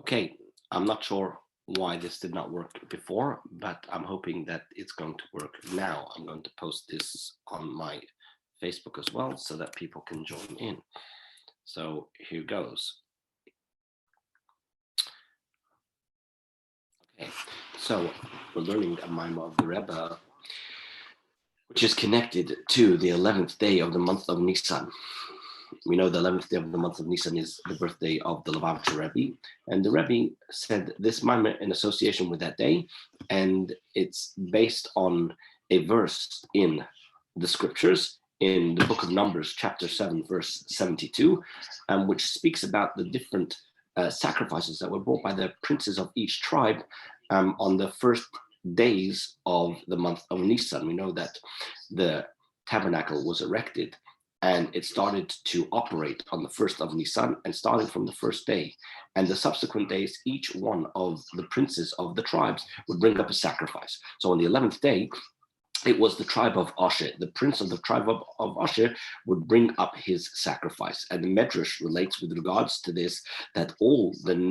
Okay, I'm not sure why this did not work before, but I'm hoping that it's going to work now. I'm going to post this on my Facebook as well so that people can join in. So here goes. Okay, so we're learning a Mamar of the Rebbe, which is connected to the 11th day of the month of Nisan. We know the 11th day of the month of Nisan is the birthday of the Lubavitcher Rebbe, and the Rebbe said this Mamar in association with that day, and it's based on a verse in the scriptures, in the book of Numbers, chapter 7, verse 72, which speaks about the different sacrifices that were brought by the princes of each tribe on the first days of the month of Nisan. We know that the tabernacle was erected and it started to operate on the 1st of Nisan, and starting from the first day and the subsequent days, each one of the princes of the tribes would bring up a sacrifice. So on the 11th day, it was the tribe of Asher. The prince of the tribe of Asher would bring up his sacrifice. And the Medrash relates with regards to this, that all the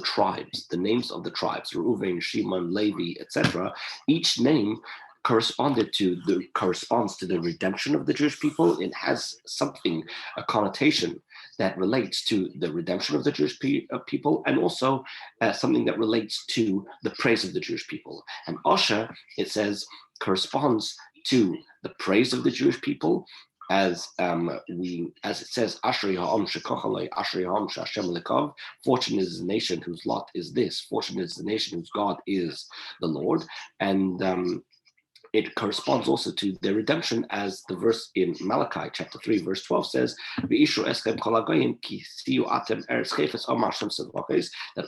tribes, the names of the tribes, Reuven, Shimon, Levi, etc., each name corresponds to the redemption of the Jewish people. It has something, a connotation that relates to the redemption of the Jewish people, and also something that relates to the praise of the Jewish people. And Asher, it says, corresponds to the praise of the Jewish people, as it says, Ashrei ha'am shekochalei, Ashrei ha'am she'Hashem lekav. Fortunate is the nation whose lot is this. Fortunate is the nation whose God is the Lord. And it corresponds also to their redemption, as the verse in Malachi chapter 3 verse 12 says, that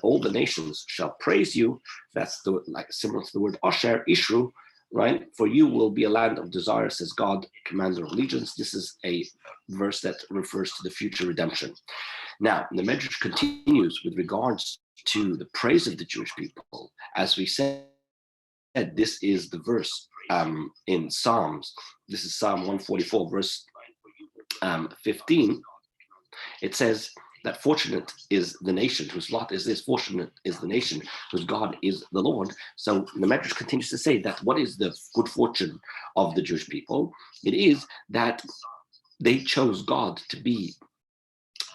all the nations shall praise you. That's similar to the word Asher, Ishru, right? For you will be a land of desire, says God, commander of legions. This is a verse that refers to the future redemption. Now, the Medrash continues with regards to the praise of the Jewish people. As we said, this is the verse in Psalms. This is Psalm 144, verse 15. It says that fortunate is the nation whose lot is this. Fortunate is the nation whose God is the Lord. So the Medrash continues to say that what is the good fortune of the Jewish people? It is that they chose God to be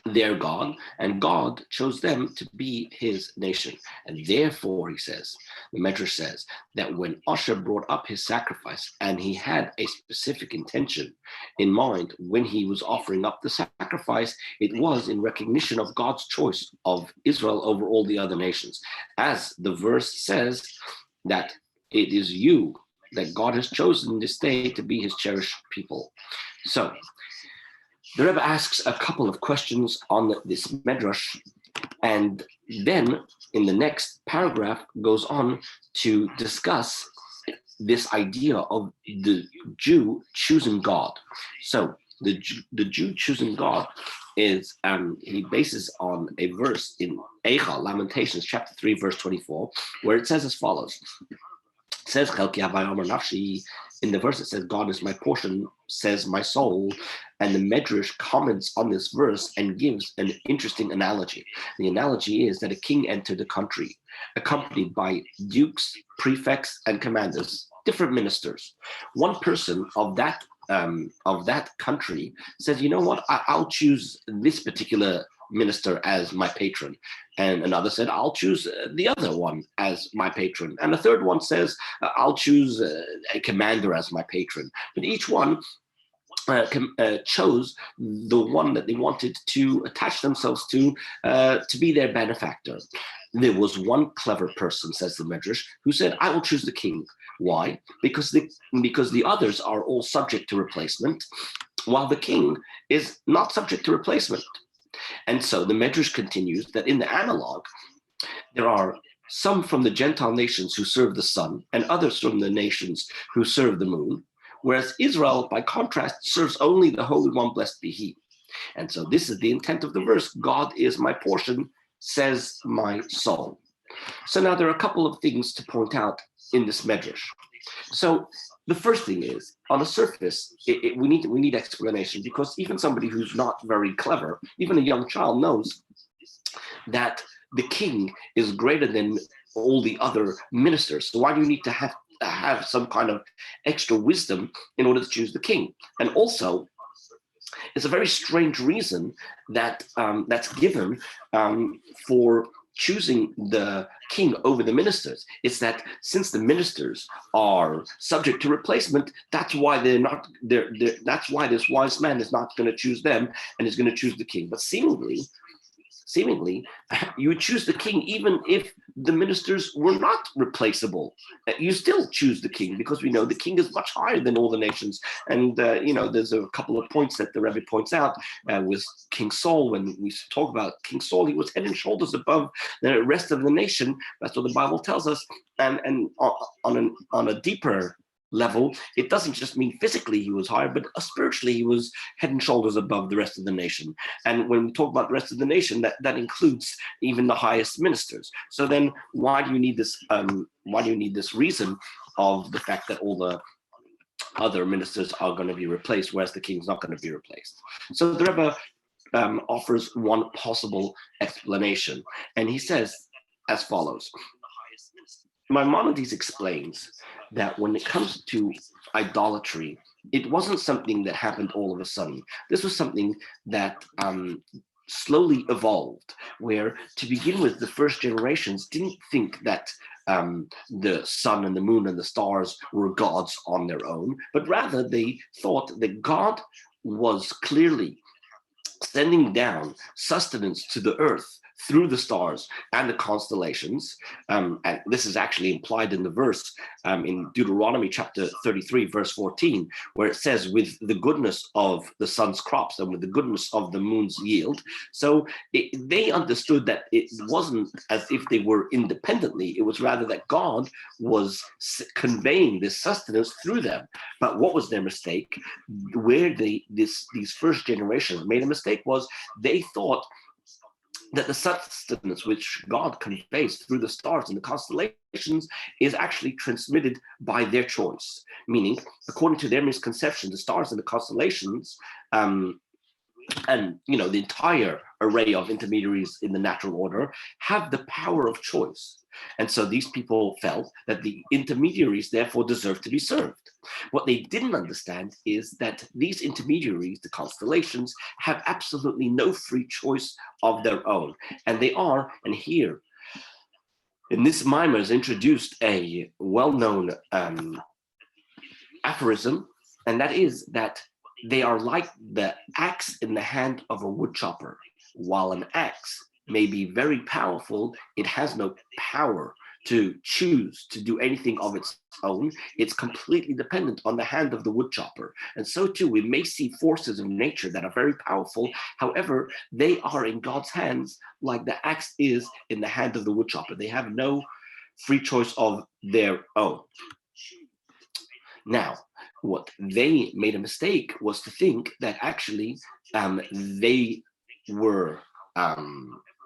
their God, and God chose them to be his nation. And therefore, he says, the Medrash says, that when Asher brought up his sacrifice, and he had a specific intention in mind when he was offering up the sacrifice, it was in recognition of God's choice of Israel over all the other nations. As the verse says, that it is you that God has chosen this day to be his cherished people. So the Rebbe asks a couple of questions on this Medrash, and then in the next paragraph goes on to discuss this idea of the Jew choosing God. So the Jew choosing God is, he bases on a verse in Eicha, Lamentations chapter 3, verse 24, where it says as follows. It says, in the verse it says, God is my portion, says my soul. And the Medrash comments on this verse and gives an interesting analogy. The analogy is that a king entered the country, accompanied by dukes, prefects, and commanders, different ministers. One person of that country says, you know what, I'll choose this particular minister as my patron. And another said, I'll choose the other one as my patron. And a third one says, I'll choose a commander as my patron. But each one chose the one that they wanted to attach themselves to be their benefactor. There was one clever person, says the Medrash, who said, I will choose the king. Why? Because the others are all subject to replacement, while the king is not subject to replacement. And so the Medrash continues that in the analog, there are some from the Gentile nations who serve the sun, and others from the nations who serve the moon, whereas Israel, by contrast, serves only the Holy One, blessed be he. And so this is the intent of the verse, God is my portion, says my soul. So now there are a couple of things to point out in this Medrash. So the first thing is, on the surface, we need explanation, because even somebody who's not very clever, even a young child, knows that the king is greater than all the other ministers. So why do you need to have some kind of extra wisdom in order to choose the king? And also, it's a very strange reason that that's given for choosing the king over the ministers. It's that since the ministers are subject to replacement, that's why that's why this wise man is not going to choose them and is going to choose the king. But seemingly, you would choose the king even if the ministers were not replaceable. You still choose the king because we know the king is much higher than all the nations. And, there's a couple of points that the Rebbe points out with King Saul. When we talk about King Saul, he was head and shoulders above the rest of the nation. That's what the Bible tells us. And on a deeper level, it doesn't just mean physically he was higher, but spiritually he was head and shoulders above the rest of the nation. And when we talk about the rest of the nation, that includes even the highest ministers. So then why do you need this reason of the fact that all the other ministers are going to be replaced, whereas the king's not going to be replaced? So the Rebbe offers one possible explanation, and he says as follows. Maimonides explains that when it comes to idolatry, it wasn't something that happened all of a sudden. This was something that slowly evolved, where to begin with, the first generations didn't think that the sun and the moon and the stars were gods on their own, but rather they thought that God was clearly sending down sustenance to the earth through the stars and the constellations. And this is actually implied in the verse in Deuteronomy chapter 33, verse 14, where it says, with the goodness of the sun's crops and with the goodness of the moon's yield. So they understood that it wasn't as if they were independently, it was rather that God was conveying this sustenance through them. But what was their mistake? Where these first generations made a mistake was they thought that the sustenance which God conveys through the stars and the constellations is actually transmitted by their choice. Meaning, according to their misconception, the stars and the constellations and the entire array of intermediaries in the natural order have the power of choice. And so these people felt that the intermediaries therefore deserve to be served. What they didn't understand is that these intermediaries, the constellations, have absolutely no free choice of their own. And they are, and here, in this Mamar is introduced a well-known aphorism, and that is that they are like the axe in the hand of a woodchopper. While an axe may be very powerful, it has no power to choose to do anything of its own. It's completely dependent on the hand of the woodchopper. And so too, we may see forces of nature that are very powerful. However, they are in God's hands like the axe is in the hand of the woodchopper. They have no free choice of their own. Now, what they made a mistake was to think that actually they were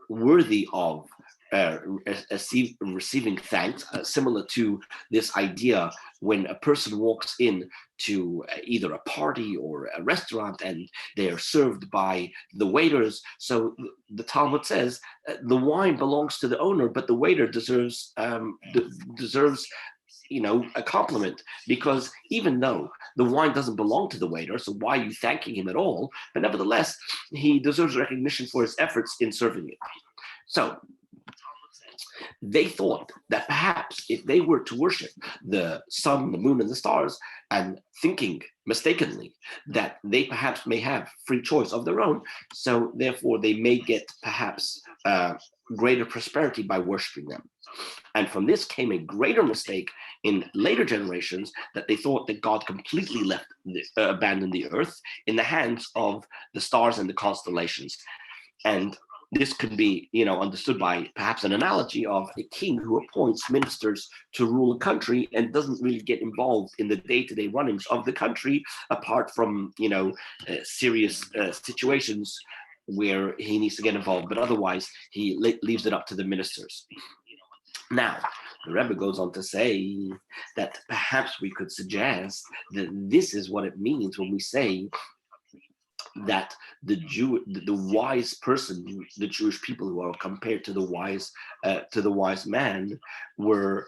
worthy of receiving thanks, similar to this idea when a person walks in to either a party or a restaurant and they are served by the waiters. So the Talmud says the wine belongs to the owner, but the waiter deserves a compliment, because even though the wine doesn't belong to the waiter, so why are you thanking him at all? But nevertheless, he deserves recognition for his efforts in serving it. So they thought that perhaps if they were to worship the sun, the moon, and the stars, and thinking mistakenly that they perhaps may have free choice of their own, so therefore they may get perhaps greater prosperity by worshiping them. And from this came a greater mistake in later generations, that they thought that God completely abandoned the earth in the hands of the stars and the constellations. And this could be, understood by perhaps an analogy of a king who appoints ministers to rule a country and doesn't really get involved in the day-to-day runnings of the country, apart from, serious situations where he needs to get involved. But otherwise, he leaves it up to the ministers. Now, the Rebbe goes on to say that perhaps we could suggest that this is what it means when we say that the wise person, the Jewish people who are compared to the wise man, were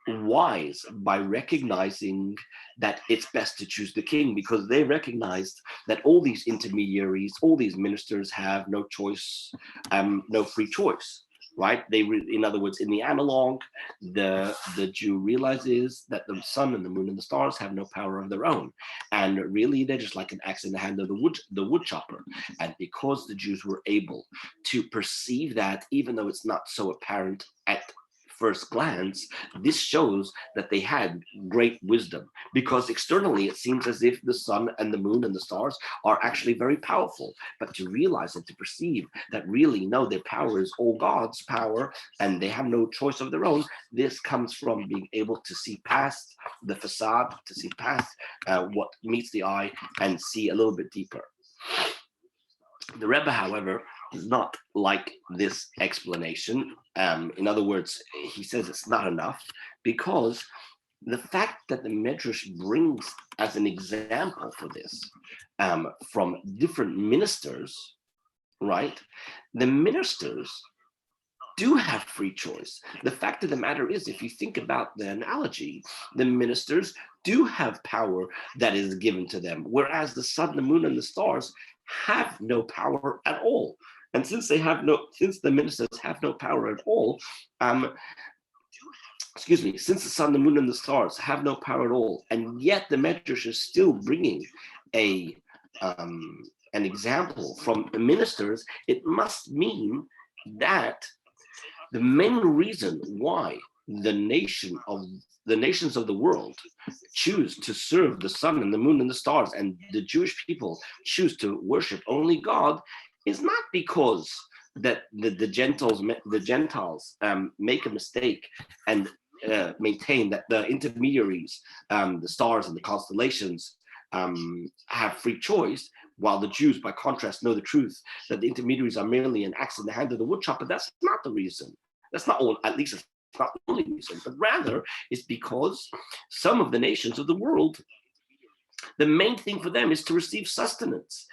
wise by recognizing that it's best to choose the king, because they recognized that all these intermediaries, all these ministers have no choice, no free choice. Right? In other words, in the analog, the Jew realizes that the sun and the moon and the stars have no power of their own, and really they're just like an axe in the hand of the wood chopper. And because the Jews were able to perceive that, even though it's not so apparent at first glance, this shows that they had great wisdom, because externally it seems as if the sun and the moon and the stars are actually very powerful. But to realize and to perceive that really, no, their power is all God's power and they have no choice of their own, this comes from being able to see past the facade, to see past what meets the eye, and see a little bit deeper. The Rebbe, however, does not like this explanation. In other words, he says it's not enough, because the fact that the Medrash brings as an example for this from different ministers, right? The ministers do have free choice. The fact of the matter is, if you think about the analogy, the ministers do have power that is given to them, whereas the sun, the moon, and the stars have no power at all. And since the ministers have no power at all, since the sun, the moon, and the stars have no power at all, and yet the Medrash is still bringing an example from the ministers, it must mean that the main reason why the nations of the world choose to serve the sun and the moon and the stars, and the Jewish people choose to worship only God, is not because that the Gentiles make a mistake and maintain that the intermediaries, the stars and the constellations, have free choice, while the Jews, by contrast, know the truth that the intermediaries are merely an axe in the hand of the woodchopper. That's not the reason. That's not all, at least it's not the only reason, but rather it's because some of the nations of the world, the main thing for them is to receive sustenance.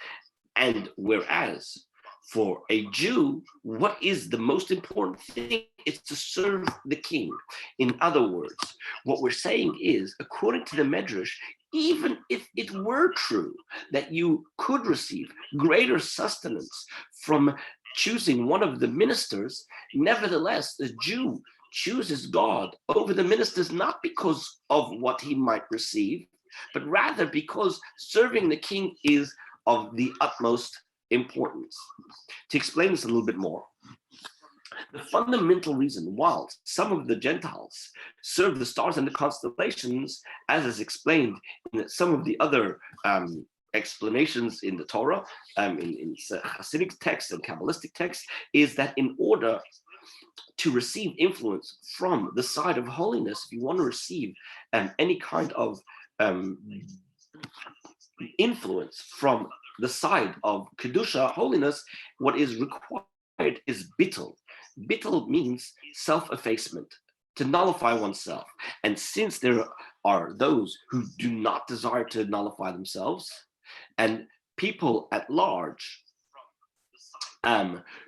And whereas for a Jew, what is the most important thing? It's to serve the king. In other words, what we're saying is, according to the Medrash, even if it were true that you could receive greater sustenance from choosing one of the ministers, nevertheless, the Jew chooses God over the ministers, not because of what he might receive, but rather because serving the king is of the utmost importance. To explain this a little bit more, the fundamental reason why some of the Gentiles serve the stars and the constellations, as is explained in some of the other explanations in the Torah, in Chassidic texts and Kabbalistic texts, is that in order to receive influence from the side of holiness, if you want to receive any kind of influence from the side of Kedusha, holiness, what is required is bittul. Bittul means self-effacement, to nullify oneself. And since there are those who do not desire to nullify themselves, and people at large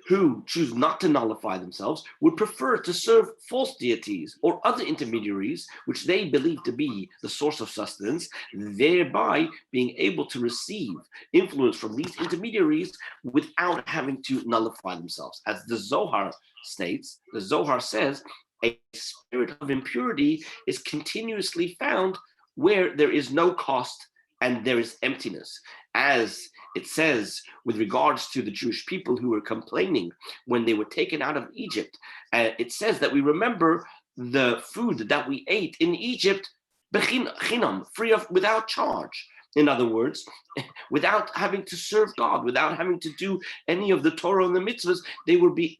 who choose not to nullify themselves would prefer to serve false deities or other intermediaries which they believe to be the source of sustenance, thereby being able to receive influence from these intermediaries without having to nullify themselves. As the Zohar states, the Zohar says, a spirit of impurity is continuously found where there is no cost and there is emptiness. As it says with regards to the Jewish people who were complaining when they were taken out of Egypt, it says that we remember the food that we ate in Egypt, bechinam, without charge. In other words, without having to serve God, without having to do any of the Torah and the mitzvahs, they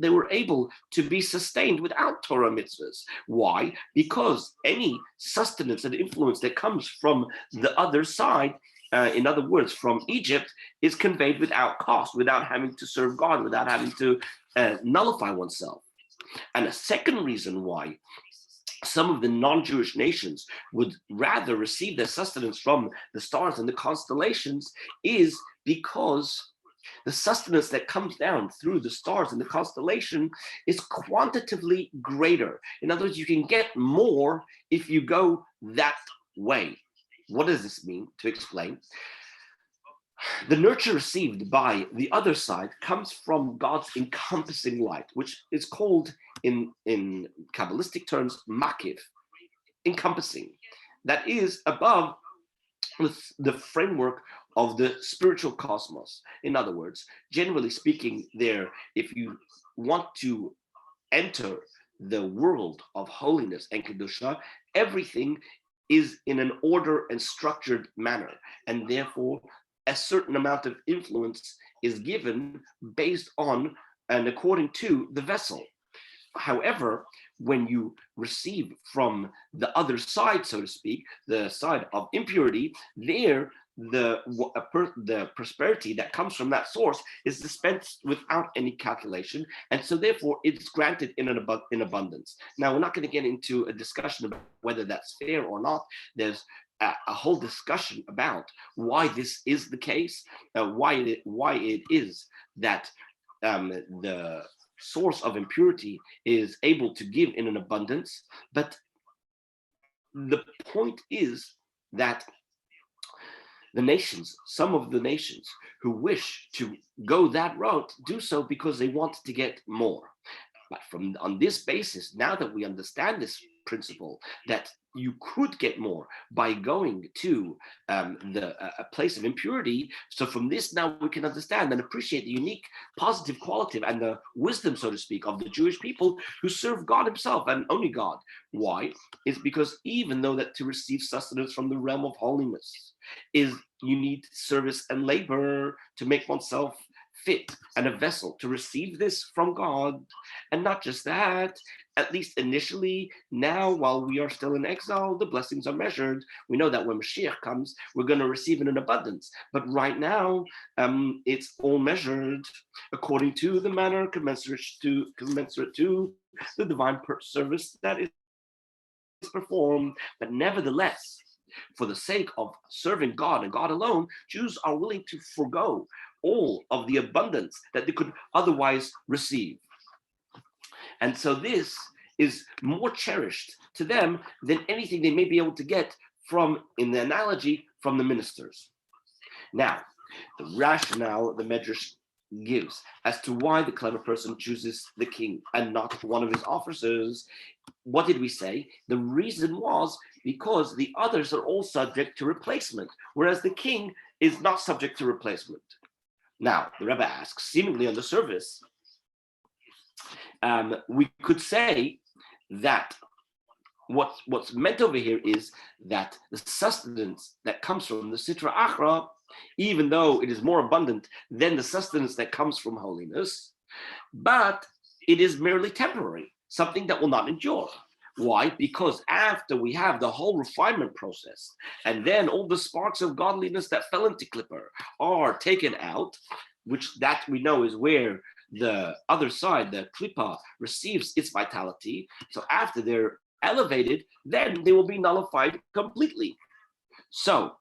were able to be sustained without Torah mitzvahs. Why? Because any sustenance and influence that comes from the other side, in other words, from Egypt, is conveyed without cost, without having to serve God, without having to nullify oneself. And a second reason why some of the non-Jewish nations would rather receive their sustenance from the stars and the constellations is because the sustenance that comes down through the stars and the constellation is quantitatively greater. In other words, you can get more if you go that way. What does this mean? To explain, the nurture received by the other side comes from God's encompassing light, which is called in Kabbalistic terms makiv, encompassing. That is above the framework of the spiritual cosmos. In other words, generally speaking, if you want to enter the world of holiness and kedusha, everything is in an order and structured manner, and therefore a certain amount of influence is given based on and according to the vessel. However, when you receive from the other side, so to speak, the side of impurity, there the prosperity that comes from that source is dispensed without any calculation, and so therefore it's granted in abundance. Now, we're not going to get into a discussion about whether that's fair or not. There's a whole discussion about why this is the case, why it is that the source of impurity is able to give in an abundance. But the point is that the nations, some of the nations who wish to go that route, do so because they want to get more. But on this basis, now that we understand this principle, that you could get more by going to a place of impurity. So from this, now we can understand and appreciate the unique positive quality and the wisdom, so to speak, of the Jewish people who serve God himself and only God. Why? It's because even though that to receive sustenance from the realm of holiness is you need service and labor to make oneself fit and a vessel to receive this from God. And not just that, at least initially, now while we are still in exile, the blessings are measured. We know that when Mashiach comes, we're going to receive it in abundance. But right now, it's all measured according to the manner commensurate to the divine service that is performed. But nevertheless, for the sake of serving God and God alone, Jews are willing to forego all of the abundance that they could otherwise receive. And so this is more cherished to them than anything they may be able to get from, in the analogy, from the ministers. Now, the rationale the Medrash gives as to why the clever person chooses the king and not one of his officers. What did we say? The reason was because the others are all subject to replacement, whereas the king is not subject to replacement. Now, the Rebbe asks, seemingly on the surface, we could say that what's meant over here is that the sustenance that comes from the Sitra Achra, even though it is more abundant than the sustenance that comes from holiness, but it is merely temporary, something that will not endure. Why? Because after we have the whole refinement process, and then all the sparks of godliness that fell into Clipper are taken out, which that we know is where the other side, the Klippa, receives its vitality. So after they're elevated, then they will be nullified completely. So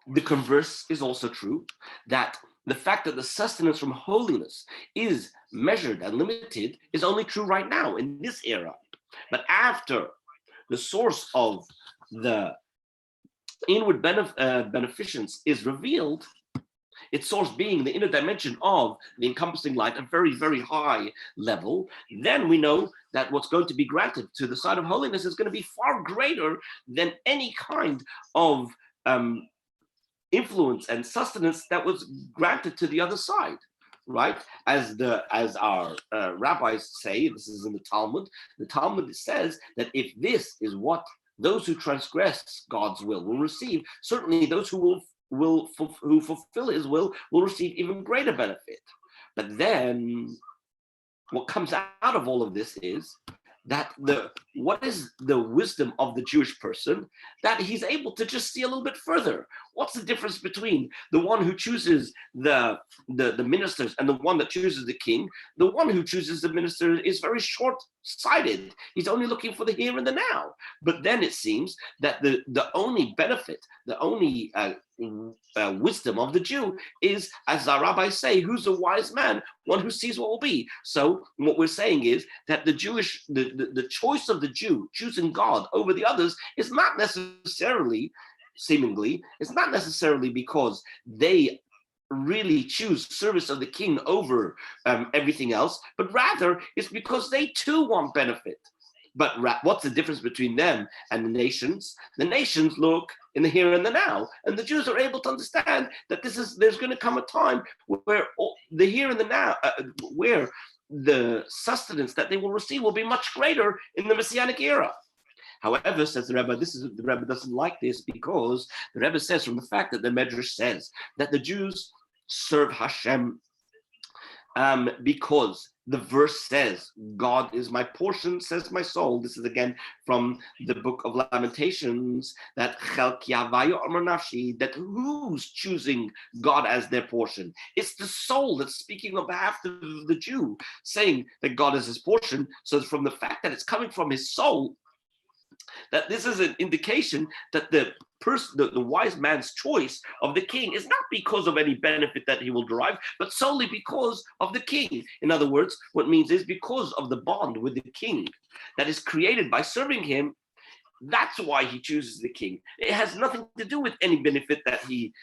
the converse is also true, that the fact that the sustenance from holiness is measured and limited is only true right now in this era. But after the source of the inward beneficence is revealed, its source being the inner dimension of the encompassing light, a very, very high level, then we know that what's going to be granted to the side of holiness is going to be far greater than any kind of influence and sustenance that was granted to the other side, right? As our rabbis say, this is in the Talmud says that if this is what those who transgress God's will receive, certainly those who fulfill his will receive even greater benefit. But then what comes out of all of this is that what is the wisdom of the Jewish person? That he's able to just see a little bit further. What's the difference between the one who chooses the ministers and the one that chooses the king? The one who chooses the minister is very short-sighted. He's only looking for the here and the now. But then it seems that the only benefit, the only wisdom of the Jew is, as our rabbis say, who's a wise man? One who sees what will be. So what we're saying is that the choice of the Jew choosing God over the others is not necessarily, seemingly, it's not necessarily because they really choose service of the king over everything else, but rather it's because they too want benefit. But what's the difference between them and the nations? The nations look in the here and the now, and the Jews are able to understand that there's going to come a time where the here and the now, where the sustenance that they will receive will be much greater in the Messianic era. However, says the Rebbe, the Rebbe doesn't like this because the Rebbe says from the fact that the Medrash says that the Jews serve Hashem because the verse says, God is my portion, says my soul. This is again from the book of Lamentations, that who's choosing God as their portion? It's the soul that's speaking on behalf of the Jew, saying that God is his portion. So from the fact that it's coming from his soul, that this is an indication that the wise man's choice of the king is not because of any benefit that he will derive, but solely because of the king. In other words, what it means is because of the bond with the king that is created by serving him. That's why he chooses the king. It has nothing to do with any benefit that he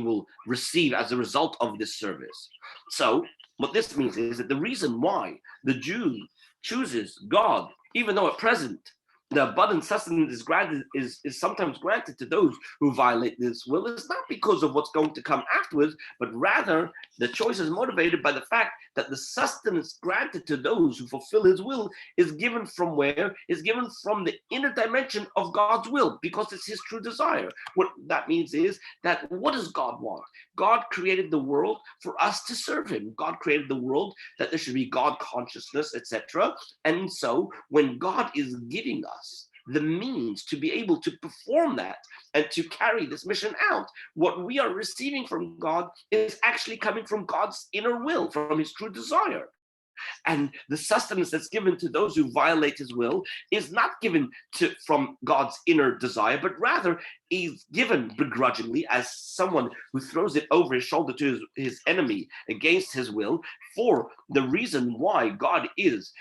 will receive as a result of this service. So what this means is that the reason why the Jew chooses God, even though at present the abundant sustenance is sometimes granted to those who violate this will, is not because of what's going to come afterwards, but rather the choice is motivated by the fact that the sustenance granted to those who fulfill his will is given from where? Is given from the inner dimension of God's will, because it's his true desire. What that means is that what does God want? God created the world for us to serve him. God created the world that there should be God consciousness, etc. And so when God is giving us the means to be able to perform that and to carry this mission out, what we are receiving from God is actually coming from God's inner will, from his true desire. And the sustenance that's given to those who violate his will is not given from God's inner desire, but rather is given begrudgingly as someone who throws it over his shoulder to his enemy against his will, for the reason why God is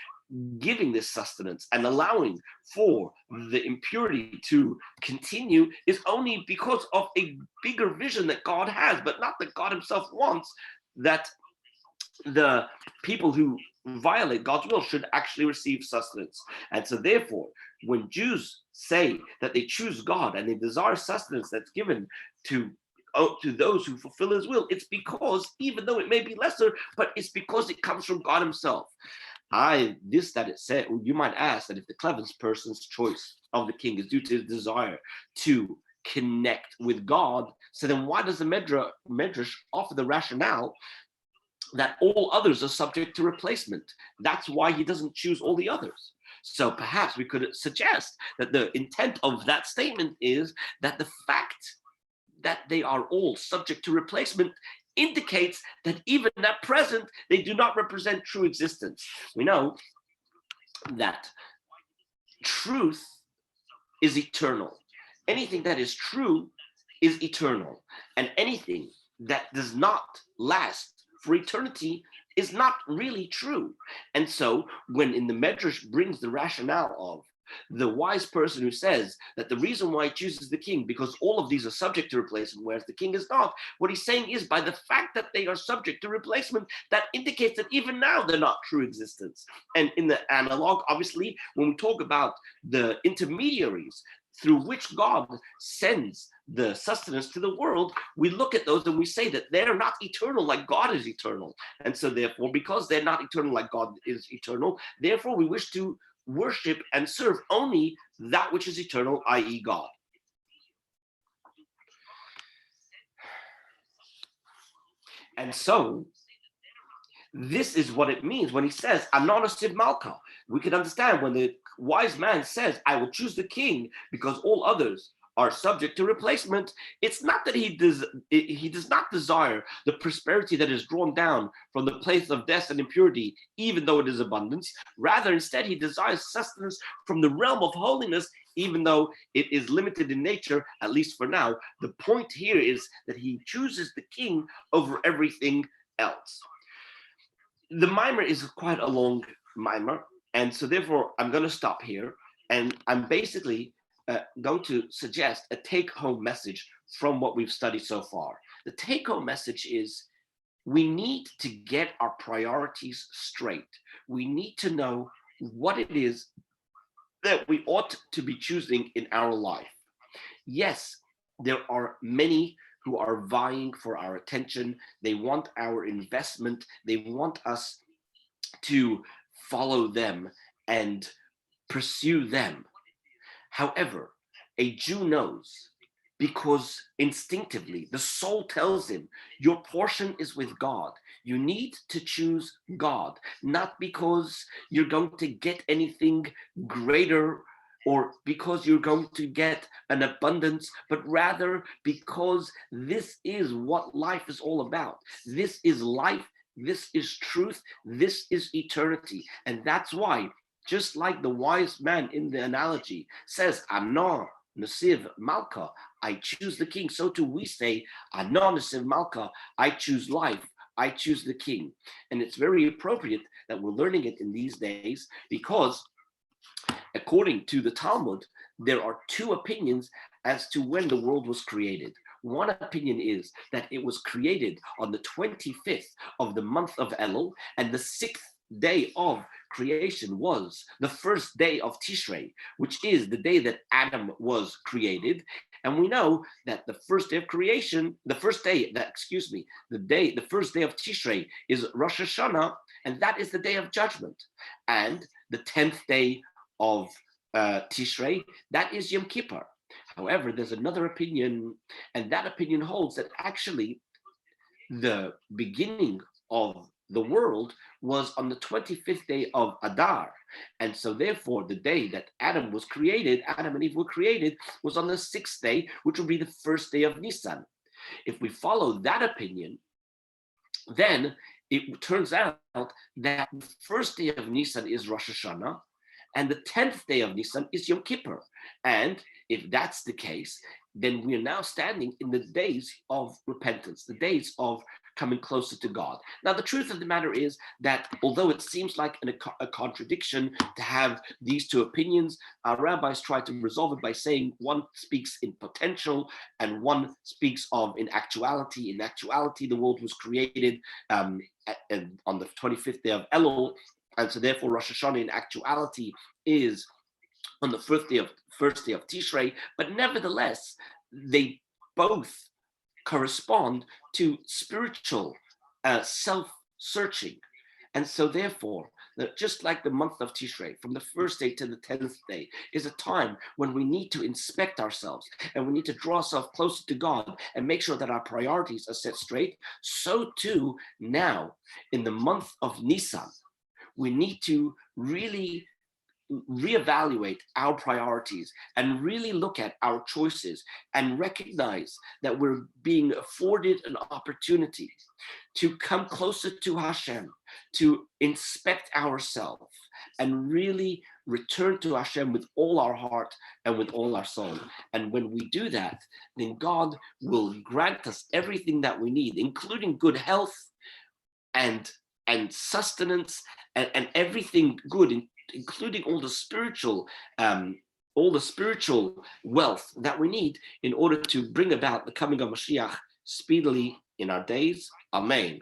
giving this sustenance and allowing for the impurity to continue is only because of a bigger vision that God has, but not that God himself wants that the people who violate God's will should actually receive sustenance. And so therefore, when Jews say that they choose God and they desire sustenance that's given to those who fulfill his will, it's because, even though it may be lesser, but it's because it comes from God himself. You might ask that if the cleverest person's choice of the king is due to his desire to connect with God, so then why does the Medrash offer the rationale that all others are subject to replacement? That's why he doesn't choose all the others. So perhaps we could suggest that the intent of that statement is that the fact that they are all subject to replacement indicates that even at present, they do not represent true existence. We know that truth is eternal. Anything that is true is eternal. And anything that does not last for eternity is not really true. And so when in the Medrash brings the rationale of the wise person who says that the reason why he chooses the king, because all of these are subject to replacement, whereas the king is not, what he's saying is by the fact that they are subject to replacement, that indicates that even now they're not true existence. And in the analog, obviously, when we talk about the intermediaries through which God sends the sustenance to the world, we look at those and we say that they're not eternal like God is eternal. And so therefore, because they're not eternal like God is eternal, therefore we wish to worship and serve only that which is eternal, i.e. God. And so this is what it means when he says Anonosiv Malka. We can understand when the wise man says, I will choose the king because all others are subject to replacement, it's not that he does not desire the prosperity that is drawn down from the place of death and impurity, even though it is abundance. Rather, instead, he desires sustenance from the realm of holiness, even though it is limited in nature, at least for now. The point here is that he chooses the king over everything else. The Mamar is quite a long Mamar, and so therefore I'm going to stop here, and I'm basically going to suggest a take-home message from what we've studied so far. The take-home message is we need to get our priorities straight. We need to know what it is that we ought to be choosing in our life. Yes, there are many who are vying for our attention. They want our investment. They want us to follow them and pursue them. However, a Jew knows, because instinctively the soul tells him your portion is with God. You need to choose God, not because you're going to get anything greater or because you're going to get an abundance, but rather because this is what life is all about. This is life. This is truth. This is eternity. And that's why, just like the wise man in the analogy says, Ano Nasiv Malka, I choose the king, so too we say, Ano Nasiv Malka, I choose life, I choose the king. And it's very appropriate that we're learning it in these days, because according to the Talmud, there are two opinions as to when the world was created. One opinion is that it was created on the 25th of the month of Elul, and the 6th day of creation was the first day of Tishrei, which is the day that Adam was created. And we know that the first day of creation, the first day of Tishrei is Rosh Hashanah, and that is the day of judgment. And the 10th day of Tishrei, that is Yom Kippur. However, there's another opinion, and that opinion holds that actually the beginning of the world was on the 25th day of Adar. And so therefore, the day that Adam and Eve were created, was on the 6th day, which would be the first day of Nisan. If we follow that opinion, then it turns out that the first day of Nisan is Rosh Hashanah, and the 10th day of Nisan is Yom Kippur. And if that's the case, then we are now standing in the days of repentance, the days of coming closer to God. Now, the truth of the matter is that although it seems like a contradiction to have these two opinions, our rabbis try to resolve it by saying one speaks in potential and one speaks of in actuality. In actuality, the world was created on the 25th day of Elul, and so therefore Rosh Hashanah in actuality is on the first day of Tishrei, but nevertheless, they both correspond to spiritual self-searching. And so therefore, just like the month of Tishrei, from the first day to the 10th day, is a time when we need to inspect ourselves and we need to draw ourselves closer to God and make sure that our priorities are set straight. So too now, in the month of Nisan, we need to really reevaluate our priorities and really look at our choices and recognize that we're being afforded an opportunity to come closer to Hashem, to inspect ourselves and really return to Hashem with all our heart and with all our soul. And when we do that, then God will grant us everything that we need, including good health and sustenance and everything good, including all the spiritual wealth that we need in order to bring about the coming of Mashiach speedily in our days. Amen.